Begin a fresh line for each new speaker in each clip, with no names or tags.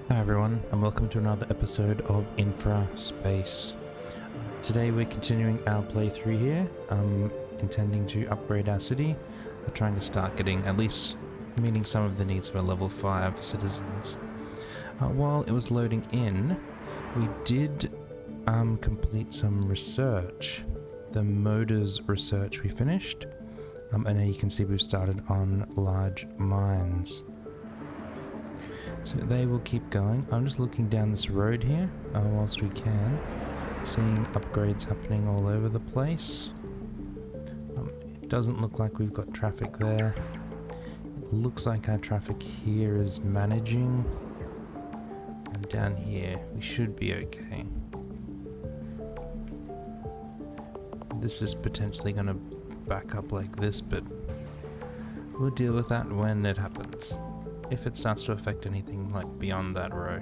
Hi everyone, and welcome to another episode of Infraspace. Today we're continuing our playthrough here, intending to upgrade our city. We're trying to start getting at least meeting some of the needs of our level 5 citizens. While it was loading in, we did complete some research. The motors research we finished, and now you can see we've started on large mines. So they will keep going. I'm just looking down this road here whilst we can, seeing upgrades happening all over the place. It doesn't look like we've got traffic there. It looks like our traffic here is managing. And down here we should be okay. This is potentially going to back up like this, but we'll deal with that when it happens. If it starts to affect anything like beyond that row.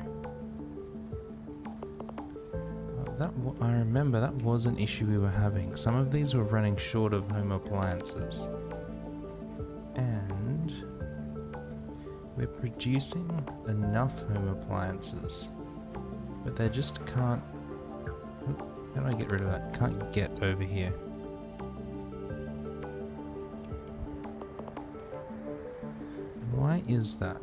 I remember that was an issue we were having. Some of these were running short of home appliances. And we're producing enough home appliances. But they just can't... How do I get rid of that? Can't get over here. Why is that?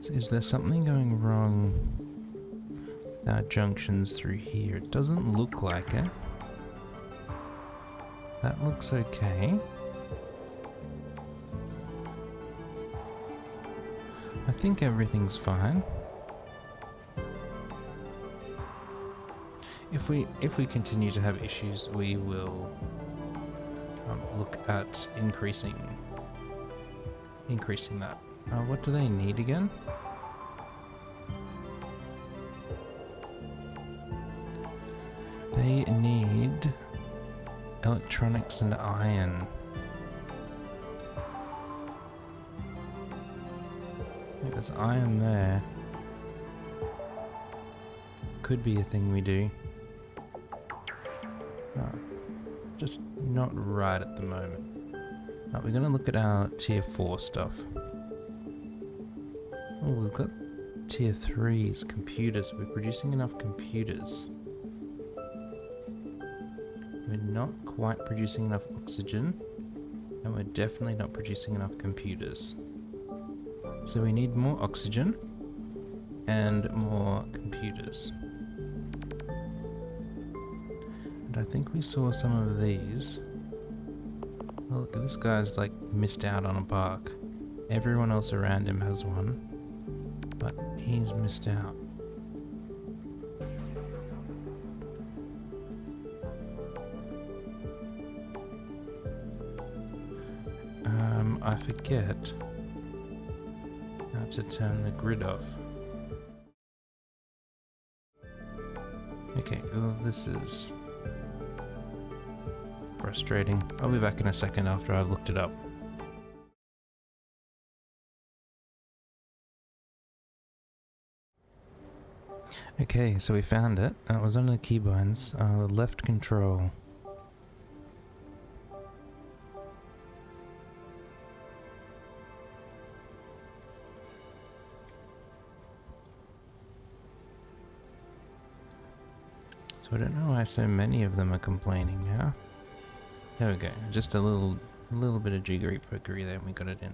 Is there something going wrong with our junctions through here? It doesn't look like it. That looks okay. I think everything's fine. If we continue to have issues, we will look at increasing that. What do they need again? They need electronics and iron. There's iron there. Could be a thing we do. Just not right at the moment. We're going to look at our tier 4 stuff. Oh, we've got tier 3's computers. We're producing enough computers. We're not quite producing enough oxygen, and we're definitely not producing enough computers. So we need more oxygen and more computers. And I think we saw some of these. Oh, look, this guy's like missed out on a park. Everyone else around him has one, but he's missed out. I forget how to turn the grid off. Okay, well, this is frustrating. I'll be back in a second after I've looked it up. Okay, so we found it. It was under the keybinds. Left control. So I don't know why so many of them are complaining now. There we go. Just a little bit of jiggery pokery there and we got it in.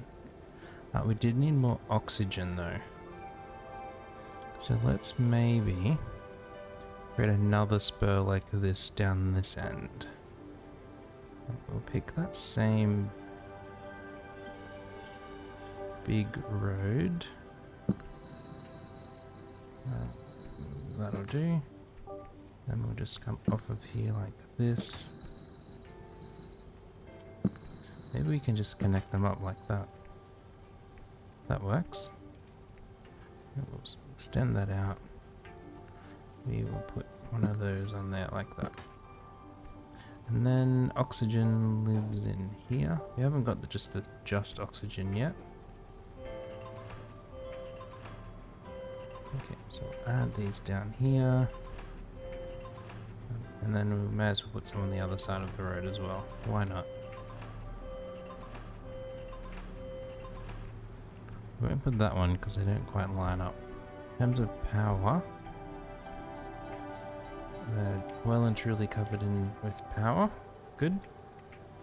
We did need more oxygen though. So let's maybe create another spur like this down this end. We'll pick that same big road. That'll do. And we'll just come off of here like this. Maybe we can just connect them up like that. That works. We'll extend that out. We will put one of those on there like that. And then oxygen lives in here. We haven't got the just oxygen yet. Okay, so we'll add these down here. And then we may as well put some on the other side of the road as well. Why not? We won't put that one because they don't quite line up. In terms of power, they're well and truly covered in with power. Good.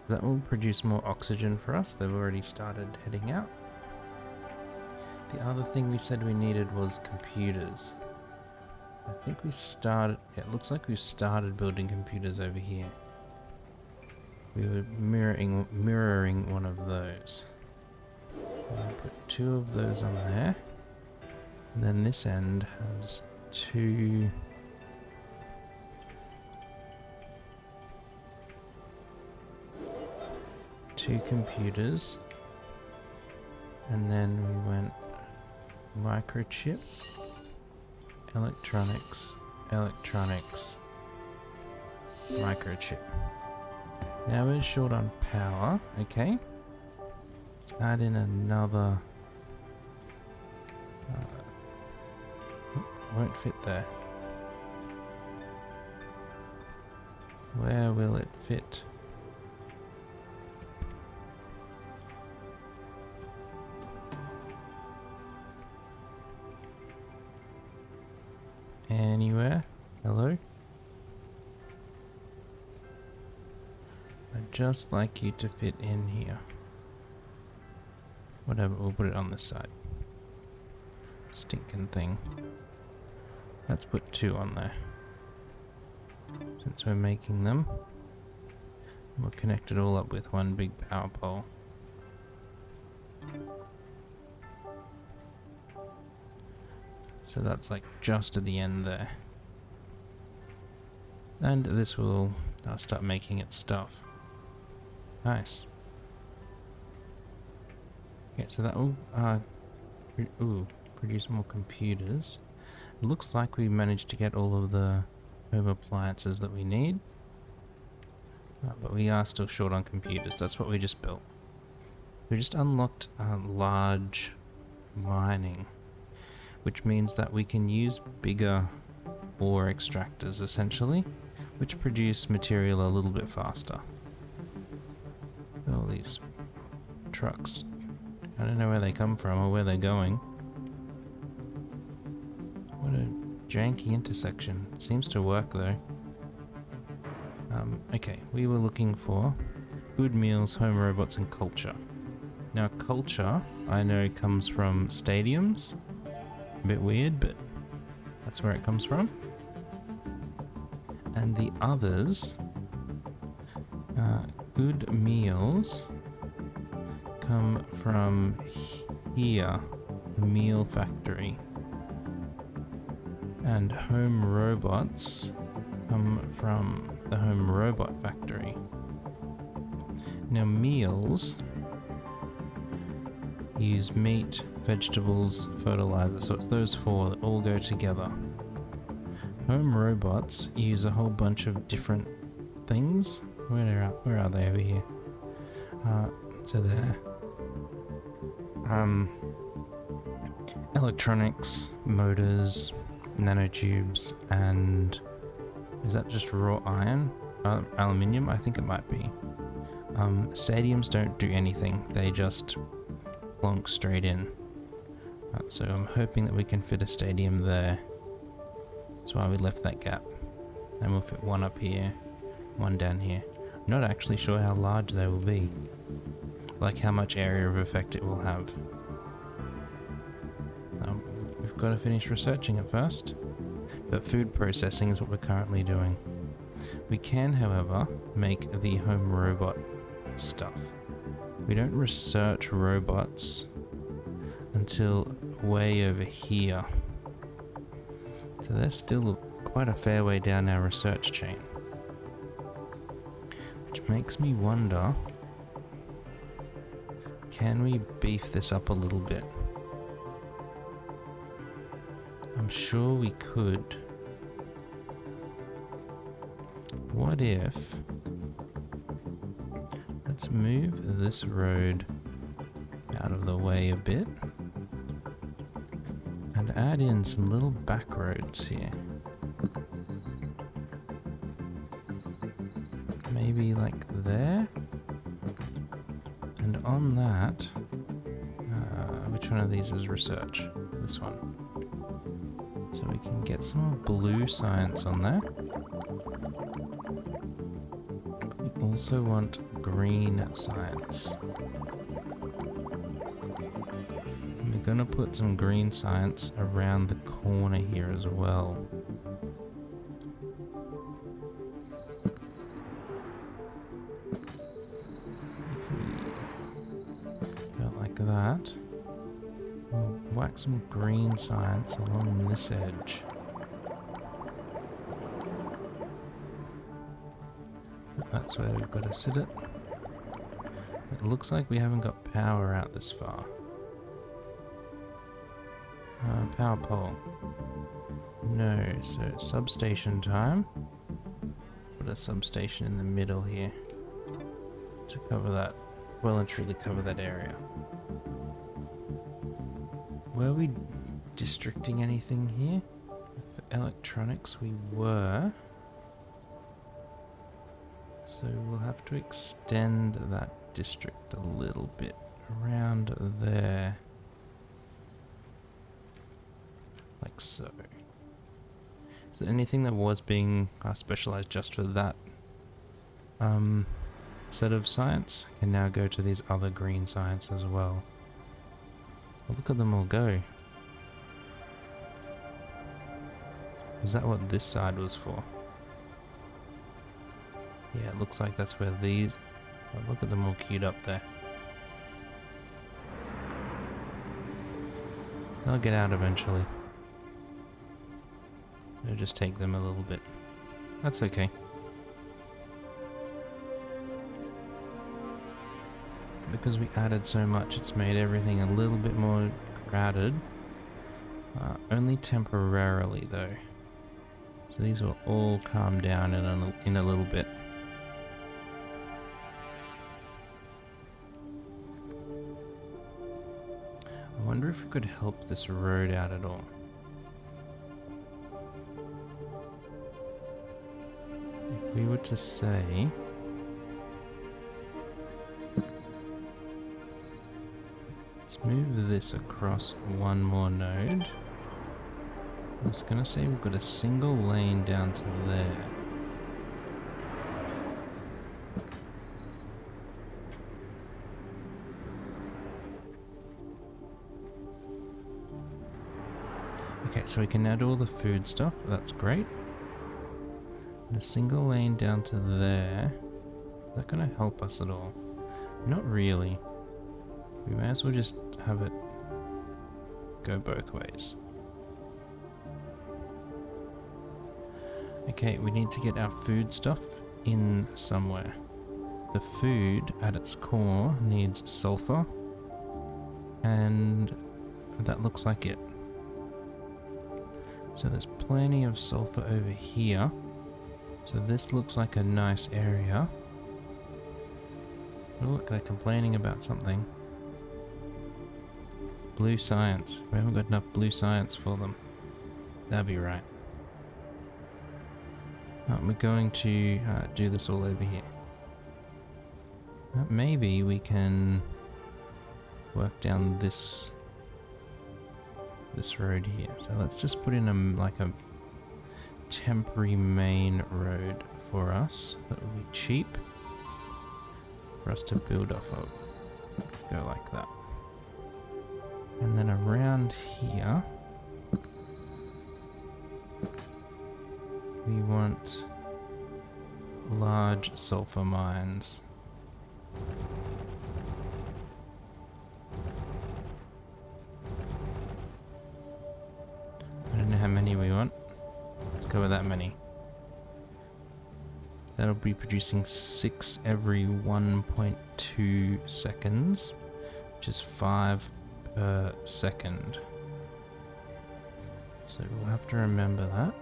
That will produce more oxygen for us. They've already started heading out. The other thing we said we needed was computers. I think we started... Yeah, it looks like we've started building computers over here. We were mirroring one of those. So I'll put 2 of those on there. And then this end has 2... computers, and then we went microchip, electronics, microchip. Now we're short on power, okay. Let's add in another... won't fit there. Where will it fit? Anywhere? Hello? I'd just like you to fit in here. Whatever, we'll put it on this side. Stinking thing. Let's put 2 on there. Since we're making them, we'll connect it all up with one big power pole. So that's like just at the end there. And this will start making its stuff. Nice. Okay, so that will produce more computers. It looks like we managed to get all of the home appliances that we need. But we are still short on computers. That's what we just built. We just unlocked large mining, which means that we can use bigger ore extractors essentially, which produce material a little bit faster. All these trucks. I don't know where they come from or where they're going. What a janky intersection. It seems to work though. Okay, we were looking for good meals, home robots, and culture. Now culture, I know, comes from stadiums. A bit weird, but that's where it comes from. And the others, good meals, come from here, the meal factory. And home robots come from the home robot factory. Now meals use meat, vegetables, fertilizer, so it's those 4 that all go together. Home robots use a whole bunch of different things. Where are they over here? So they're electronics, motors, nanotubes, and is that just raw iron? Aluminium? I think it might be. Stadiums don't do anything. They just plonk straight in. So I'm hoping that we can fit a stadium there. That's why we left that gap. And we'll fit 1 up here, 1 down here. I'm not actually sure how large they will be. Like how much area of effect it will have. We've got to finish researching it first. But food processing is what we're currently doing. We can, however, make the home robot stuff. We don't research robots until way over here. So they're still quite a fair way down our research chain. Which makes me wonder, can we beef this up a little bit? I'm sure we could. What if... Let's move this road out of the way a bit and add in some little back roads here. Maybe like there. And on that, which one of these is research? This one. So we can get some more blue science on there. We also want green science. And we're gonna put some green science around the corner here as well. If we go like that, we'll whack some green science along this edge. That's where we've got to sit it. It looks like we haven't got power out this far. Power pole. No, so substation time. Put a substation in the middle here to cover that, well and truly cover that area. Were we districting anything here? For electronics we were. So we'll have to extend that district a little bit around there. Like so. So anything that was being specialized just for that set of science can now go to these other green science as well. Well, look at them all go. Is that what this side was for? Yeah, it looks like that's where these... Oh, look at them all queued up there. They'll get out eventually. It'll just take them a little bit. That's okay. Because we added so much, it's made everything a little bit more crowded. Only temporarily though. So these will all calm down in a little bit. I wonder if we could help this road out at all. If we were to say... let's move this across one more node. I was gonna say we've got a single lane down to there. Okay, so we can now do all the food stuff. That's great. And a single lane down to there. Is that going to help us at all? Not really. We may as well just have it go both ways. Okay, we need to get our food stuff in somewhere. The food at its core needs sulfur. And that looks like it. So there's plenty of sulfur over here. So this looks like a nice area. Oh, look, they're complaining about something. Blue science. We haven't got enough blue science for them. That'll be right. We're going to do this all over here. Maybe we can work down this road here. So let's just put in a temporary main road for us that will be cheap for us to build off of. Let's go like that. And then around here we want large sulfur mines. I don't know how many we want. Let's go with that many. That'll be producing 6 every 1.2 seconds, which is 5 per second. So we'll have to remember that.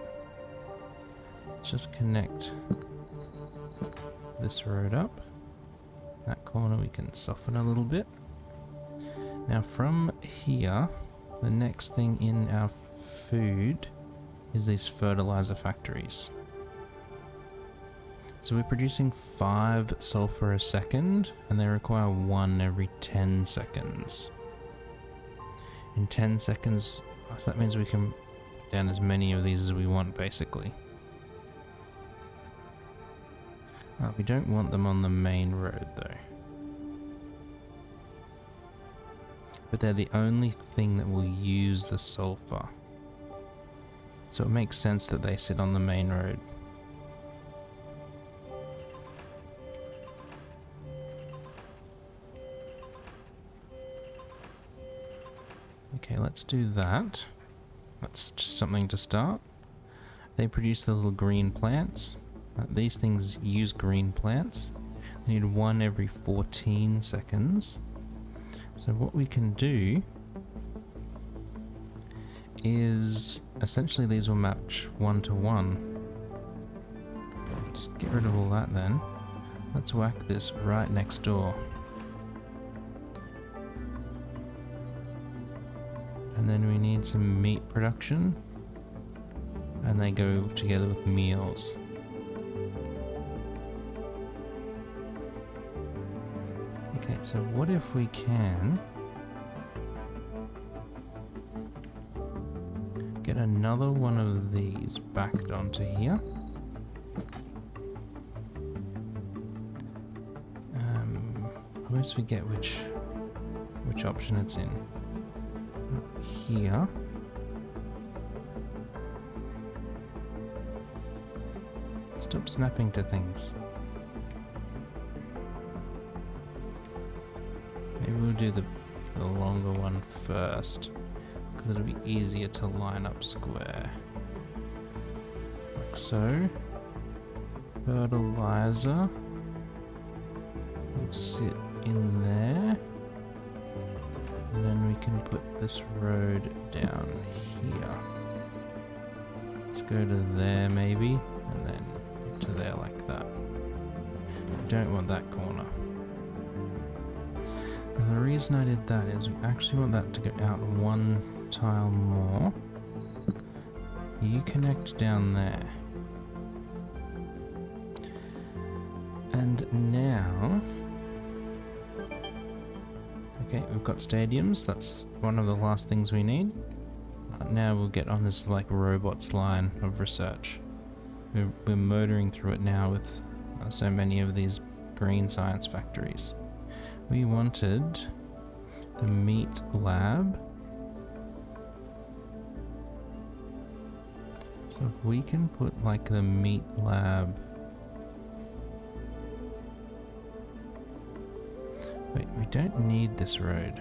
Let's just connect this road up. That corner we can soften a little bit. Now from here, the next thing in our food is these fertilizer factories. So we're producing 5 sulfur a second, and they require 1 every 10 seconds. in 10 seconds. That means we can put down as many of these as we want, basically. We don't want them on the main road, though. But they're the only thing that will use the sulfur. So it makes sense that they sit on the main road. Okay, let's do that. That's just something to start. They produce the little green plants. These things use green plants. They need one every 14 seconds. So what we can do is essentially these will match 1 to 1. Let's get rid of all that then. Let's whack this right next door. And then we need some meat production. And they go together with meals. Okay, so what if we can get another one of these backed onto here? I always forget which option it's in. Here. Stop snapping to things. Maybe we'll do the longer one first, because it'll be easier to line up square. Like so. Fertilizer will sit in there. And then we can put this road down here. Let's go to there maybe, and then to there like that. We don't want that corner. And the reason I did that is we actually want that to go out one tile more. You connect down there. And now... Okay, we've got stadiums. That's one of the last things we need. Now we'll get on this like robots line of research. We're motoring through it now with so many of these green science factories. We wanted the meat lab. So if we can put like the meat lab... Wait, we don't need this road.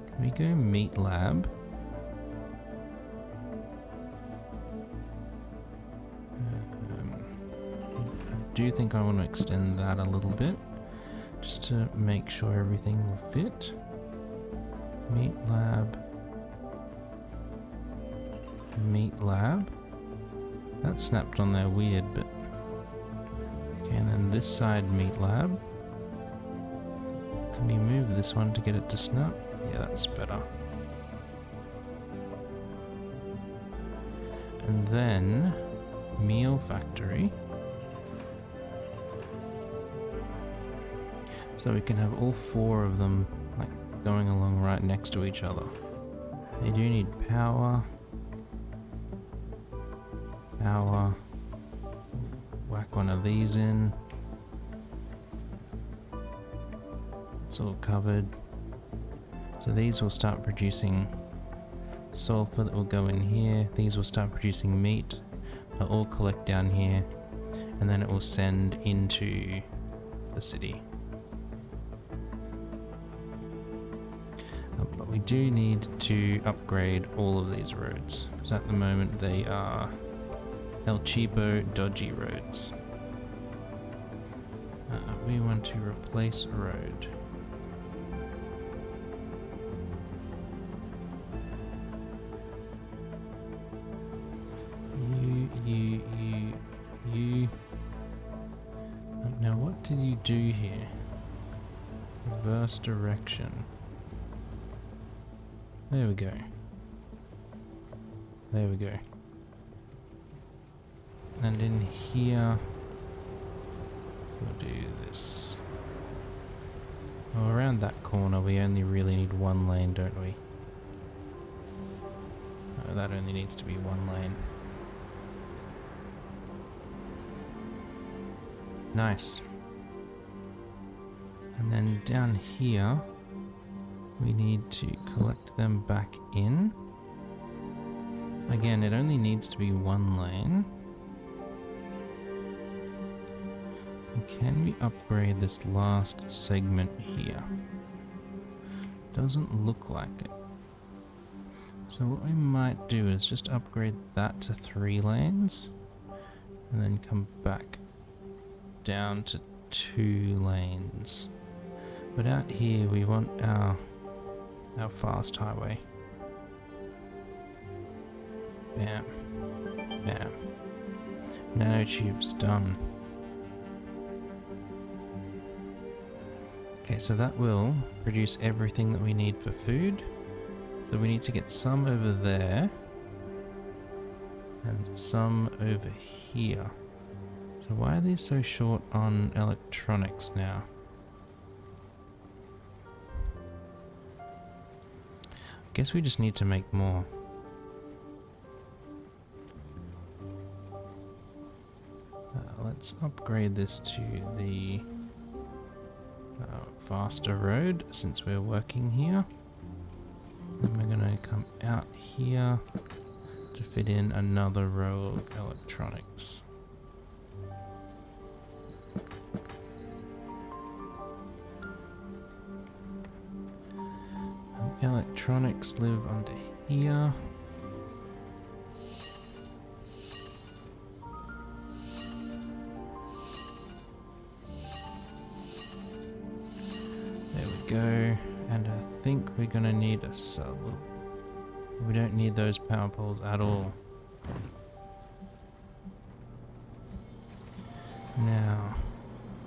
Can we go meat lab? I do think I want to extend that a little bit, just to make sure everything will fit. Meat lab. Meat lab. That snapped on there weird, but... Okay, and then this side meat lab. Can we move this one to get it to snap? Yeah, that's better. And then meal factory. So we can have all four of them like going along right next to each other. They do need power. Power. Whack one of these in. It's all covered. So these will start producing sulfur that will go in here. These will start producing meat. They'll all collect down here. And then it will send into the city. But we do need to upgrade all of these roads. Because at the moment they are El Cheapo dodgy roads. We want to replace a road. You. Now what did you do here? Reverse direction. There we go. There we go. And in here, we'll do this. Oh, around that corner we only really need one lane, don't we? Oh, that only needs to be one lane. Nice. And then down here, we need to collect them back in. Again, it only needs to be one lane. And can we upgrade this last segment here? Doesn't look like it. So what we might do is just upgrade that to 3 lanes, and then come back down to 2 lanes. But out here we want our fast highway. Bam. Bam. Nanotubes done. Okay, so that will produce everything that we need for food. So we need to get some over there and some over here. So why are these so short on electronics now? Guess we just need to make more. Let's upgrade this to the faster road since we're working here. Then we're going to come out here to fit in another row of electronics. Electronics live under here. There we go. And I think we're gonna need a sub. We don't need those power poles at all. Now,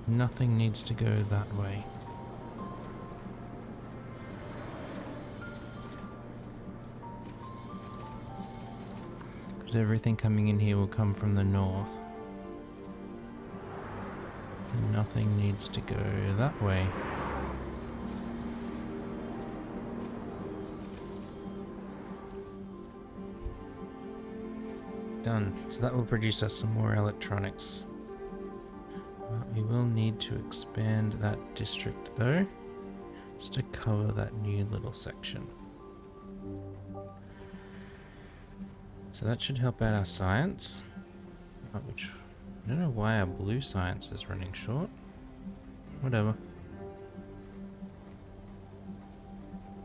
nothing needs to go that way. Because everything coming in here will come from the north. And nothing needs to go that way. Done. So that will produce us some more electronics. We will need to expand that district though, just to cover that new little section. So that should help out our science, which I don't know why our blue science is running short. Whatever.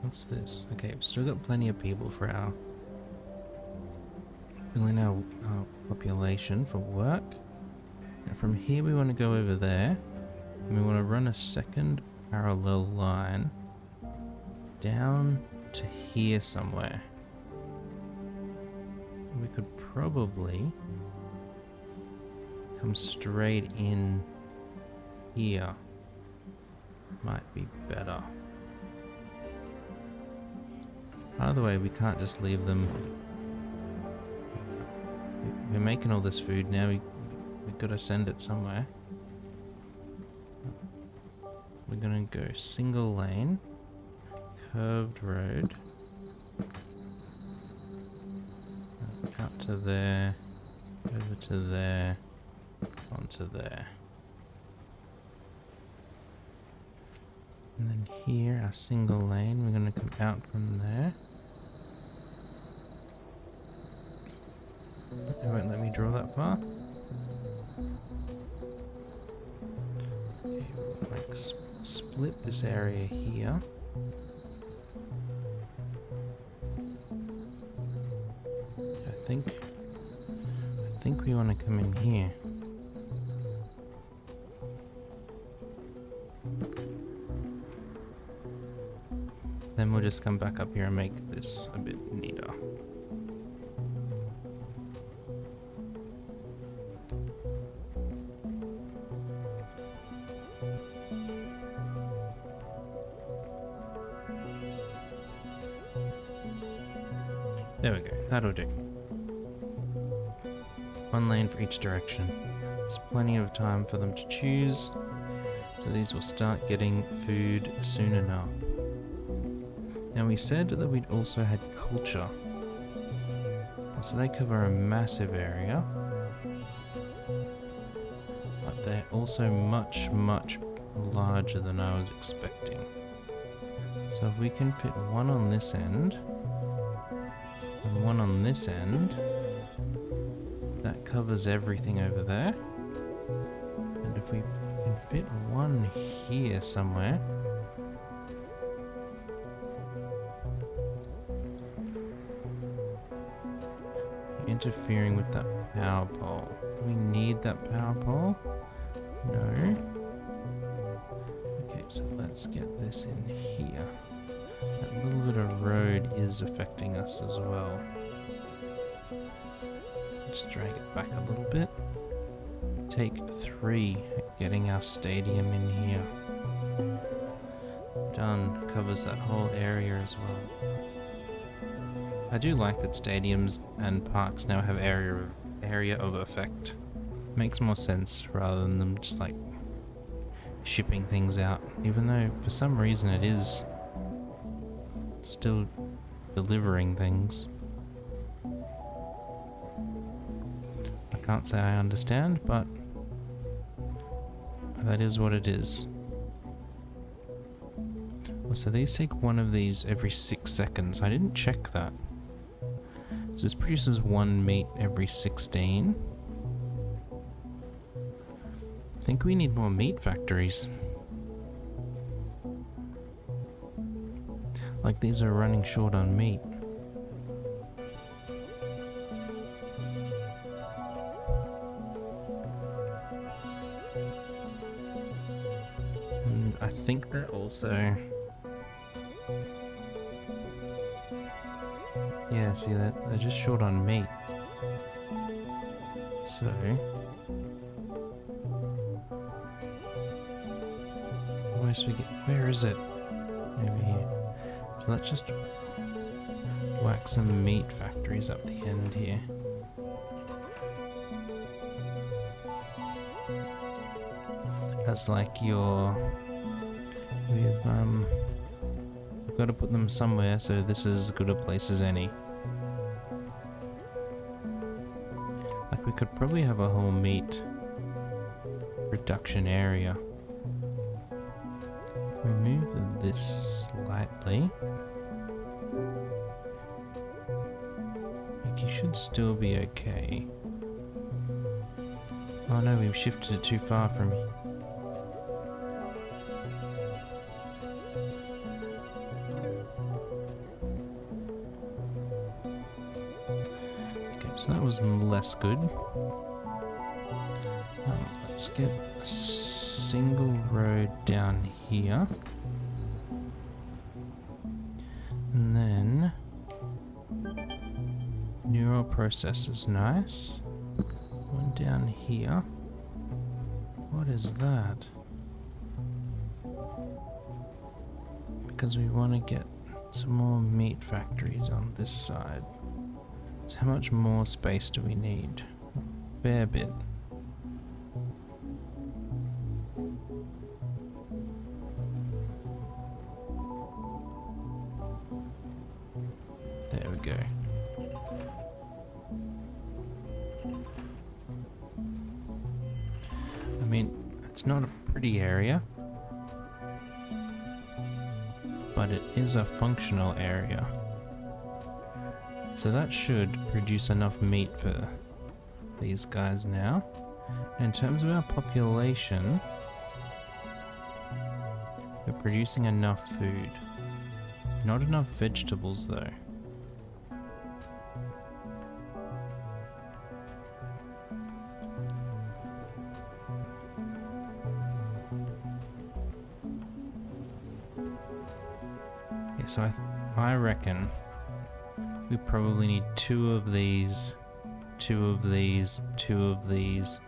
What's this? Okay, we've still got plenty of people for our filling our population for work. Now from here we want to go over there, and we want to run a second parallel line down to here somewhere. We could probably come straight in here. Might be better. Either way, we can't just leave them. We're making all this food now, we've got to send it somewhere. We're going to go single lane, curved road, out to there, over to there, onto there. And then here, our single lane, we're going to come out from there. It won't let me draw that far. Okay, we'll like split this area here. I think we want to come in here. Then we'll just come back up here and make this a bit neater. There we go, that'll do. One lane for each direction. There's plenty of time for them to choose. So these will start getting food soon enough. Now we said that we'd also had culture. So they cover a massive area. But they're also much, much larger than I was expecting. So if we can fit one on this end, and one on this end, that covers everything over there. And if we can fit one here somewhere, interfering with that power pole. Do we need that power pole? No. Okay, so let's get this in here. That little bit of road is affecting us as well. Just drag it back a little bit. Take 3 at getting our stadium in here. Done. Covers that whole area as well. I do like that stadiums and parks now have area of effect. Makes more sense rather than them just like shipping things out. Even though for some reason it is still delivering things. I can't say I understand, but that is what it is. So these take one of these every 6 seconds. I didn't check that. So this produces 1 meat every 16. I think we need more meat factories. Like these are running short on meat. And I think they're also... Yeah, see that they're just short on meat. So where is it? Over here. So let's just whack some meat factories up the end here. As like we've got to put them somewhere, so this is as good a place as any. Like we could probably have a whole meat production area. Remove this slightly. I think you should still be okay. Oh no, we've shifted it too far from me. So that was less good. Let's get a single road down here. And then neural processors, nice. One down here. What is that? Because we want to get some more meat factories on this side. So how much more space do we need? A fair bit. There we go. I mean, it's not a pretty area, but it is a functional area. So that should produce enough meat for these guys now. In terms of our population, we're producing enough food. Not enough vegetables though. Okay, so I reckon we probably need 2 of these, 2 of these, 2 of these,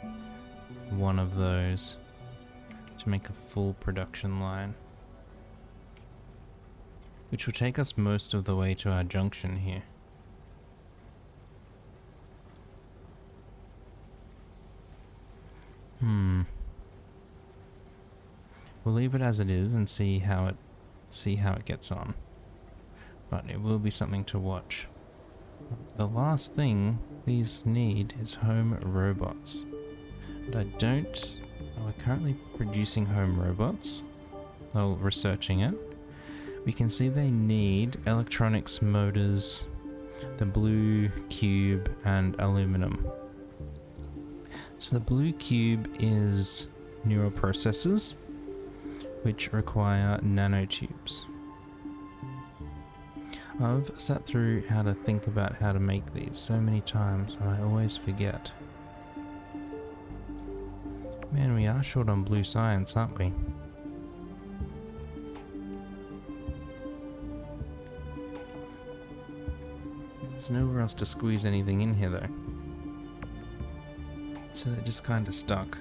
1 of those to make a full production line. Which will take us most of the way to our junction here. We'll leave it as it is and see how it gets on. But it will be something to watch. The last thing these need is home robots. But we're currently producing home robots. Well, researching it. We can see they need electronics, motors, the blue cube, and aluminum. So the blue cube is neural processors, which require nanotubes. I've sat through how to think about how to make these so many times, and I always forget. Man, we are short on blue science, aren't we? There's nowhere else to squeeze anything in here though. So they're just kind of stuck.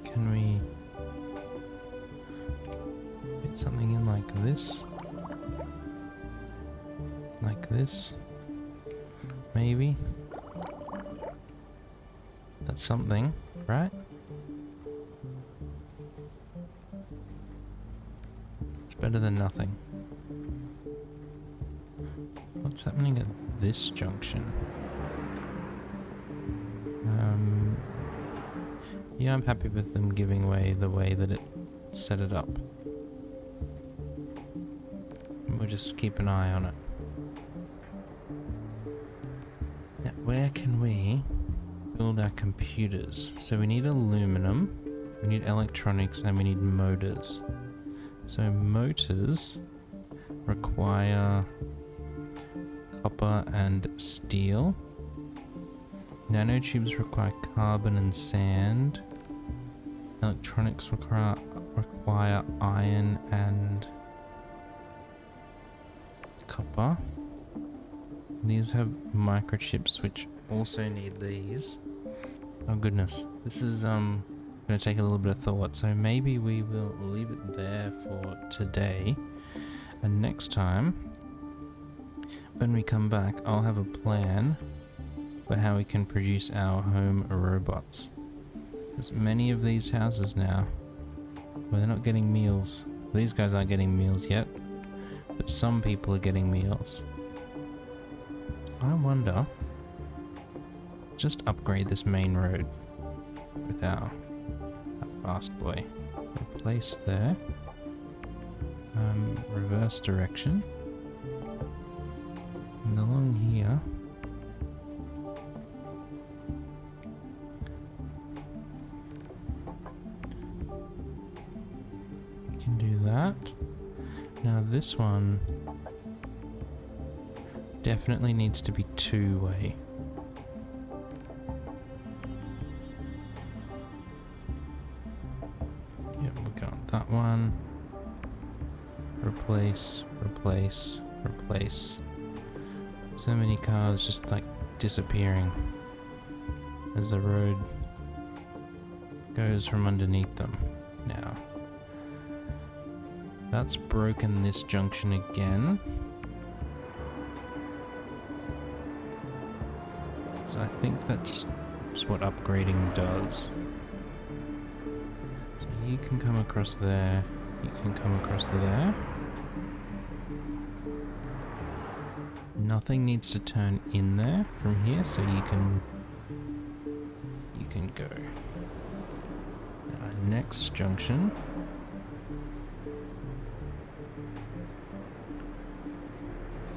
Can we fit something in like this? Like this? Maybe? That's something, right? It's better than nothing. What's happening at this junction? Yeah, I'm happy with them giving away the way that it set it up. We'll just keep an eye on it. Now, where can we build our computers? So we need aluminum, we need electronics, and we need motors. So motors require copper and steel. Nanotubes require carbon and sand. Electronics require iron and copper. These have microchips which also need these. Oh goodness, this is going to take a little bit of thought, so maybe we will leave it there for today, and next time when we come back I'll have a plan for how we can produce our home robots. There's many of these houses now where they're not getting meals. These guys aren't getting meals yet, but some people are getting meals. I wonder, just upgrade this main road with our fast boy. Replace there. Reverse direction. And along here, you can do that. Now this one definitely needs to be two-way. Yep, we got that one. Replace, replace, replace. So many cars just like disappearing as the road goes from underneath them. Now, that's broken this junction again. So I think that's just what upgrading does. So you can come across there, you can come across there. Nothing needs to turn in there from here, so you can go. Now, next junction.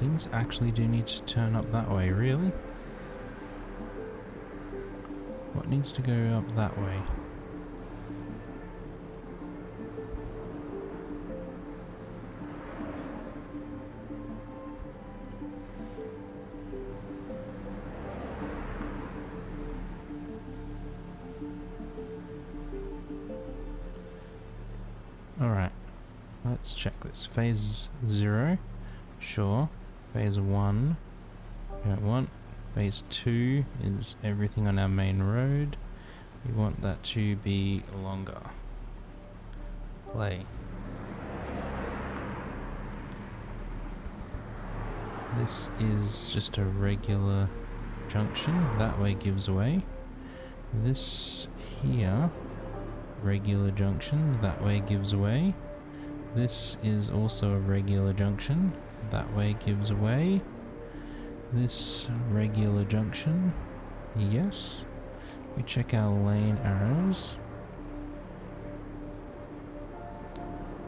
Things actually do need to turn up that way, really? What needs to go up that way? Alright, let's check this. Phase 0, sure. Phase 1, we don't want. Phase 2 is everything on our main road. We want that to be longer. Play. This is just a regular junction. That way gives way. This here regular junction. That way gives way. This is also a regular junction. That way gives away. This regular junction. Yes. We check our lane arrows.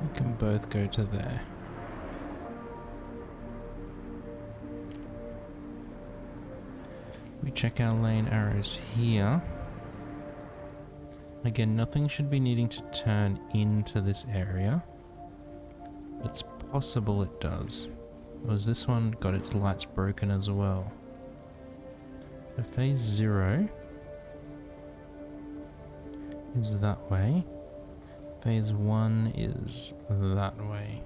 We can both go to there. We check our lane arrows here. Again, nothing should be needing to turn into this area. It's possible it does. Was this one got its lights broken as well? So phase 0 is that way. Phase 1 is that way.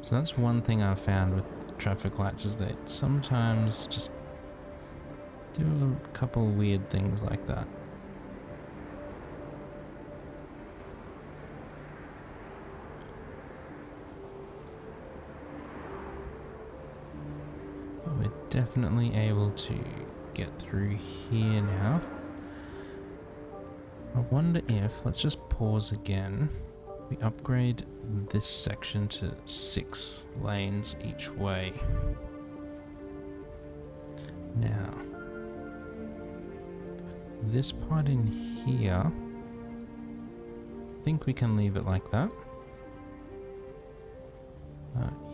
So that's one thing I've found with traffic lights, is that sometimes just do a couple weird things like that. But we're definitely able to get through here now. I wonder if, let's just pause again. We upgrade this section to 6 lanes each way. Now, this part in here, I think we can leave it like that.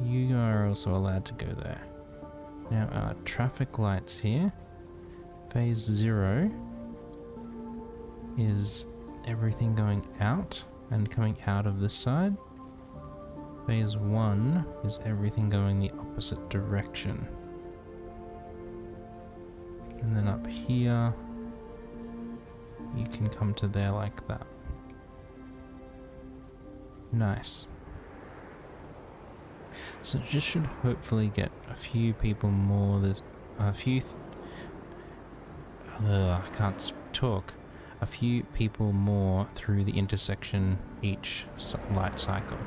You are also allowed to go there. Now our traffic lights here, phase 0 is everything going out and coming out of this side. Phase 1 is everything going the opposite direction. And then up here, you can come to there like that. Nice. So it just should hopefully get a few people more. There's a few... I can't talk. A few people more through the intersection each light cycle.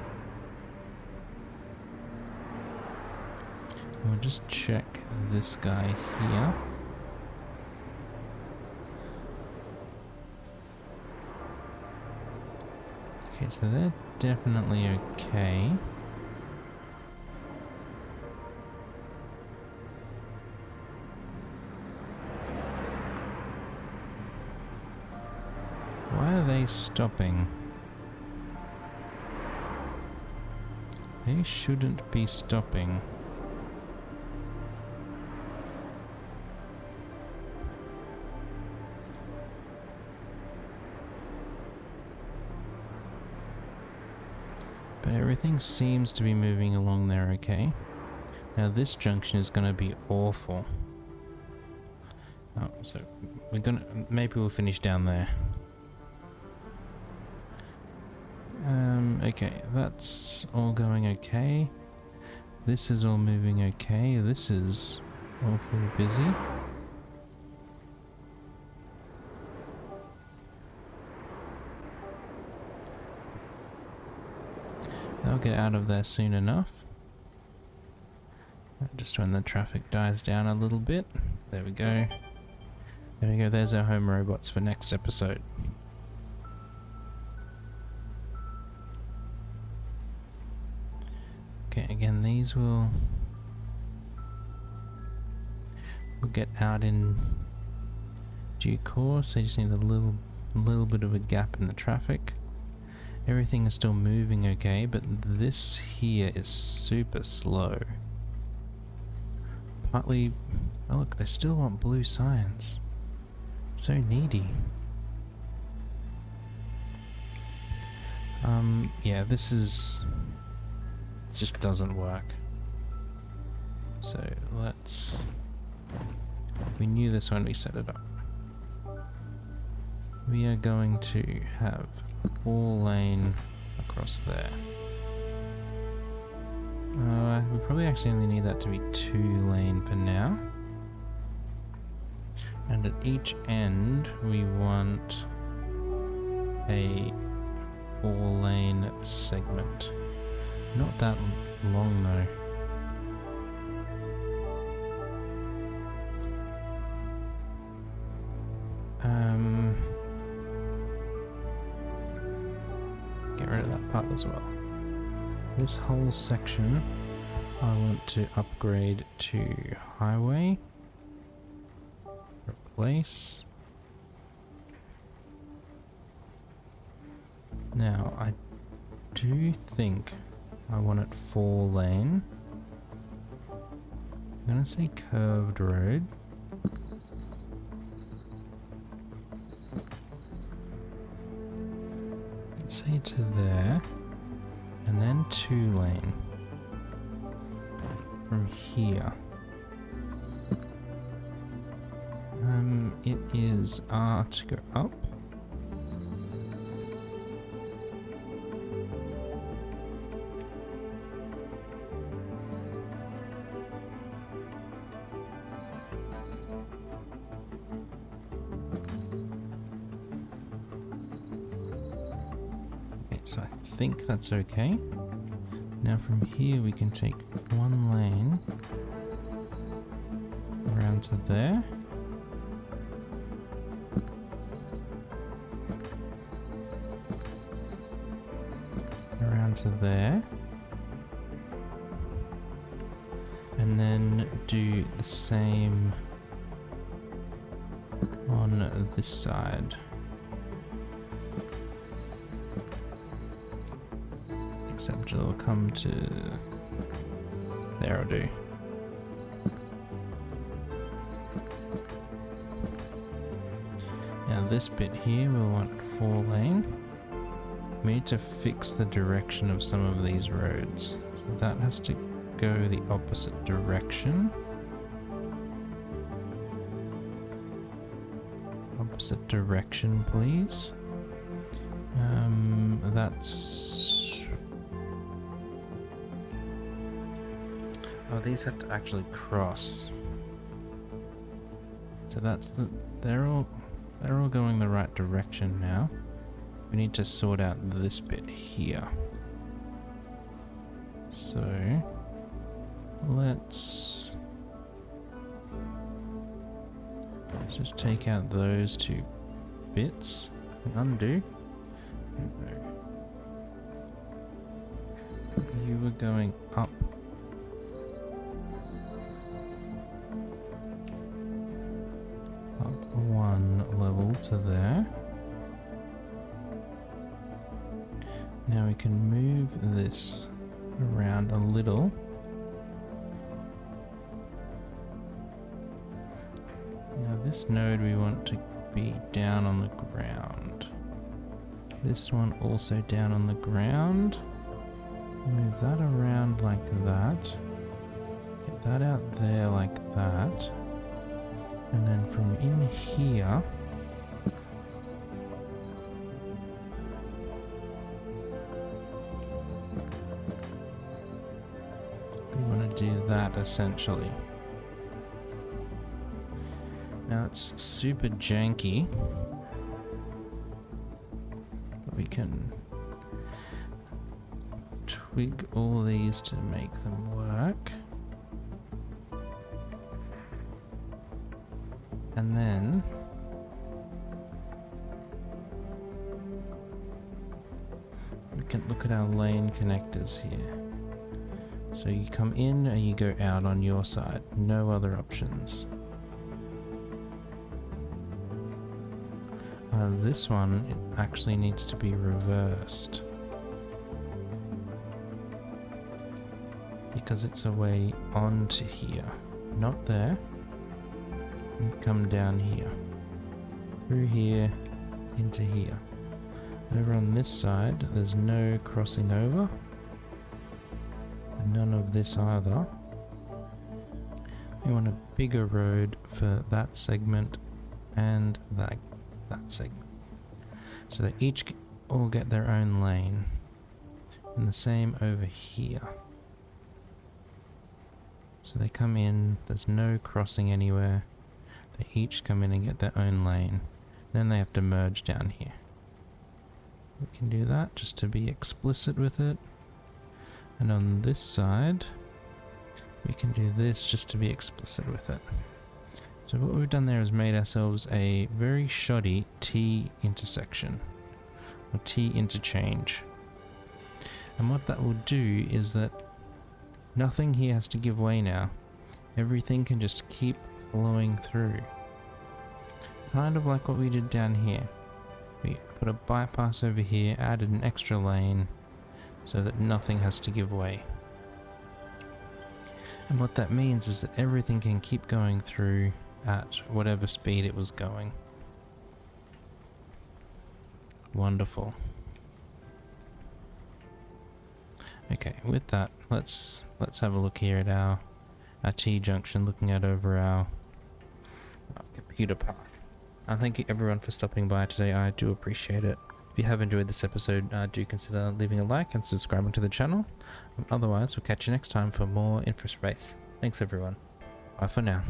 We'll just check this guy here. Okay, so they're definitely okay. Why are they stopping? They shouldn't be stopping. But everything seems to be moving along there okay. Now this junction is going to be awful. Oh, so we're gonna... maybe we'll finish down there. Okay, that's all going okay. This is all moving okay. This is awfully busy. They'll get out of there soon enough. Just when the traffic dies down a little bit. There we go. There we go, there's our home robots for next episode. Okay, again, these will get out in due course. They just need a little bit of a gap in the traffic. Everything is still moving okay, but this here is super slow. Partly, oh look, they still want blue signs. So needy. Yeah, this is... just doesn't work. So let's... we knew this when we set it up. We are going to have 4 lane across there. We probably actually only need that to be 2 lane for now. And at each end we want a 4 lane segment. Not that long though. as well. This whole section I want to upgrade to highway. Replace. Now I do think I want it 4-lane. I'm gonna say curved road. Let's say to there, and then 2-lane from here. It is R to go up. So I think that's okay. Now from here we can take 1 lane around to there. Around to there. And then do the same on this side. Except it'll come to there. I'll do. Now this bit here we'll want 4-lane. We need to fix the direction of some of these roads. So that has to go the opposite direction. Opposite direction, please. That's... Oh, these have to actually cross. So that's the... They're all going the right direction now. We need to sort out this bit here. So let's just take out those 2 bits. Undo. No. You were going up. Up 1 level to there. Now we can move this around a little. Now this node we want to be down on the ground. This one also down on the ground. Move that around like that. Get that out there like that. And then from in here, we want to do that essentially. Now it's super janky, but we can twig all these to make them work. And then we can look at our lane connectors here. So you come in and you go out on your side, no other options. This one, it actually needs to be reversed because it's a way onto here, not there. And come down here, through here, into here. Over on this side, there's no crossing over, and none of this either. We want a bigger road for that segment and that segment, so they each all get their own lane, and the same over here. So they come in, there's no crossing anywhere. They each come in and get their own lane. Then they have to merge down here. We can do that just to be explicit with it. And on this side, we can do this just to be explicit with it. So what we've done there is made ourselves a very shoddy T intersection, or T interchange. And what that will do is that nothing here has to give way now. Everything can just keep flowing through. Kind of like what we did down here. We put a bypass over here, added an extra lane so that nothing has to give way. And what that means is that everything can keep going through at whatever speed it was going. Wonderful. Okay, with that, let's have a look here at our T-junction, looking out over our computer park. Thank you everyone for stopping by today. I do appreciate it. If you have enjoyed this episode, do consider leaving a like and subscribing to the channel. Otherwise, we'll catch you next time for more Infraspace. Thanks everyone. Bye for now.